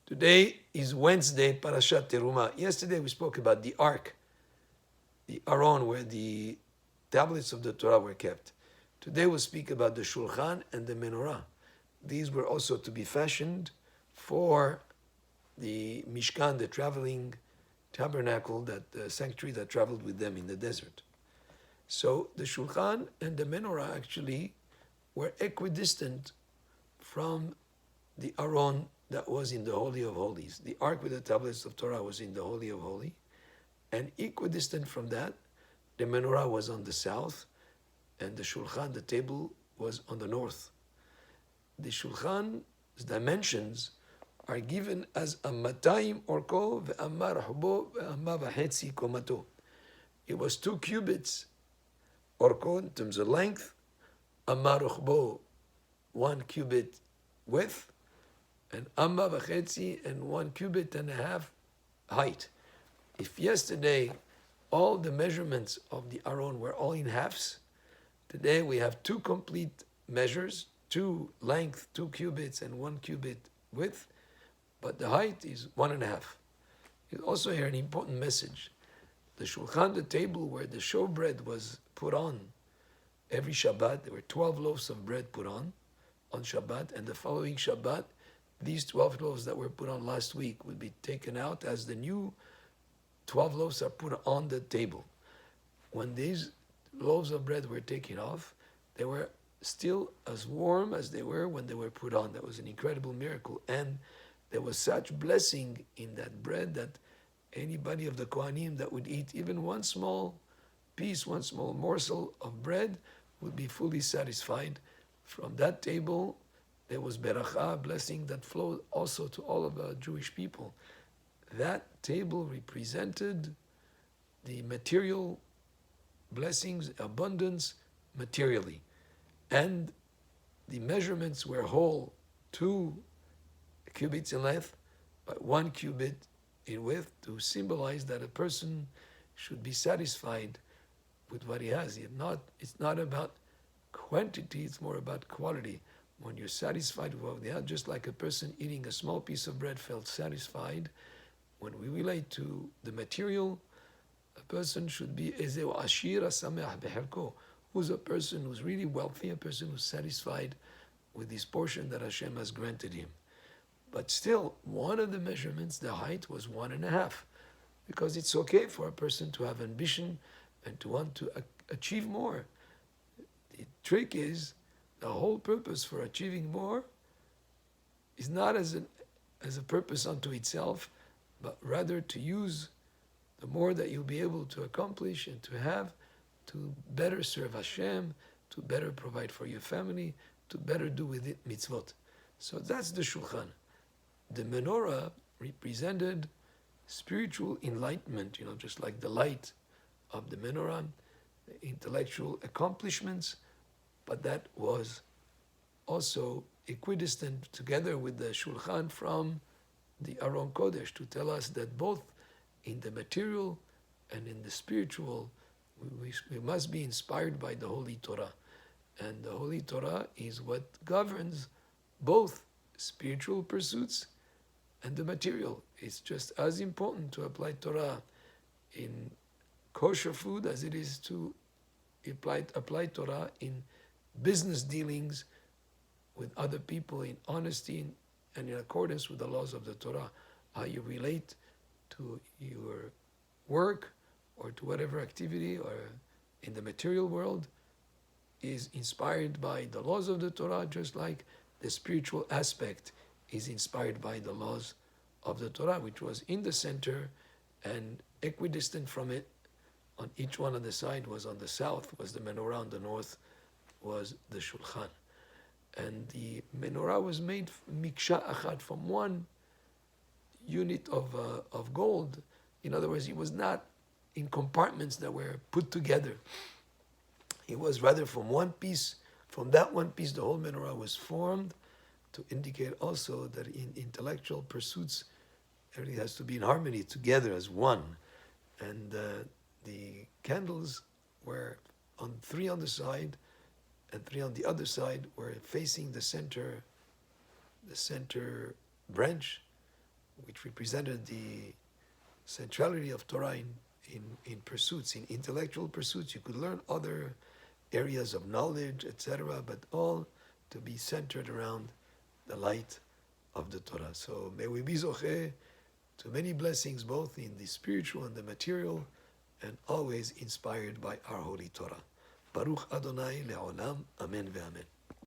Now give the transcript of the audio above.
Today is Wednesday, Parashat Terumah. Yesterday we spoke about the Ark, the Aron, where the tablets of the Torah were kept. Today we'll speak about the Shulchan and the Menorah. These were also to be fashioned for the Mishkan, the traveling tabernacle, the sanctuary that traveled with them in the desert. So the Shulchan and the Menorah actually were equidistant from the Aron that was in the Holy of Holies. The Ark with the tablets of Torah was in the Holy of Holies, and equidistant from that, the Menorah was on the south, and the Shulchan, the table, was on the north. The Shulchan's dimensions are given as a 200 orko ve'amar rahbo ve'amar v'chetzi komato. It was 2 cubits orko in terms of length, amar rahbo 1 cubit width, and amma v'chetzi and 1 cubit and a half height. If yesterday all the measurements of the Aron were all in halves, today we have 2 complete measures, 2 length, 2 cubits and 1 cubit width, but the height is 1.5. You also hear an important message. The Shulchan, the table where the showbread was put on every Shabbat, there were 12 loaves of bread put on Shabbat, and the following Shabbat, these 12 loaves that were put on last week would be taken out as the new 12 loaves are put on the table. When these loaves of bread were taken off, they were still as warm as they were when they were put on. That was an incredible miracle. And there was such blessing in that bread that anybody of the Kohanim that would eat even one small piece, one small morsel of bread would be fully satisfied. From that table, there was beracha, blessing that flowed also to all of the Jewish people. That table represented the material blessings, abundance materially. And the measurements were whole, 2 cubits in length, but 1 cubit in width, to symbolize that a person should be satisfied with what he has. It's not about quantity, it's more about quality. When you're satisfied with what they have, just like a person eating a small piece of bread felt satisfied, when we relate to the material, a person should be ezeu ashir sameach beherko. Who's a person who's really wealthy, a person who's satisfied with his portion that Hashem has granted him. But still, one of the measurements, the height, was 1.5, because it's okay for a person to have ambition and to want to achieve more. The trick is, the whole purpose for achieving more is not as a purpose unto itself, but rather to use the more that you'll be able to accomplish and to have, to better serve Hashem, to better provide for your family, to better do with it mitzvot. So that's the Shulchan. The Menorah represented spiritual enlightenment, just like the light of the Menorah, the intellectual accomplishments, but that was also equidistant together with the Shulchan from the Aron Kodesh, to tell us that both in the material and in the spiritual, we must be inspired by the Holy Torah. And the Holy Torah is what governs both spiritual pursuits and the material. It's just as important to apply Torah in kosher food as it is to apply Torah in business dealings with other people, in honesty and in accordance with the laws of the Torah. How you relate to your work or to whatever activity or in the material world is inspired by the laws of the Torah, just like the spiritual aspect is inspired by the laws of the Torah, which was in the center, and equidistant from it on each one on the side was on the south, was the Menorah, on the north was the Shulchan. And the Menorah was made miksha achad, from one unit of gold. In other words, it was not in compartments that were put together. It was rather from one piece. From that one piece, the whole Menorah was formed, to indicate also that in intellectual pursuits, everything has to be in harmony together as one. And the candles were 3 on the side and 3 on the other side, were facing the center branch which represented the centrality of Torah in pursuits, in intellectual pursuits. You could learn other areas of knowledge, etc., but all to be centered around the light of the Torah. So may we be zocheh to many blessings, both in the spiritual and the material, and always inspired by our holy Torah. Baruch Adonai le'olam, amen ve'amen.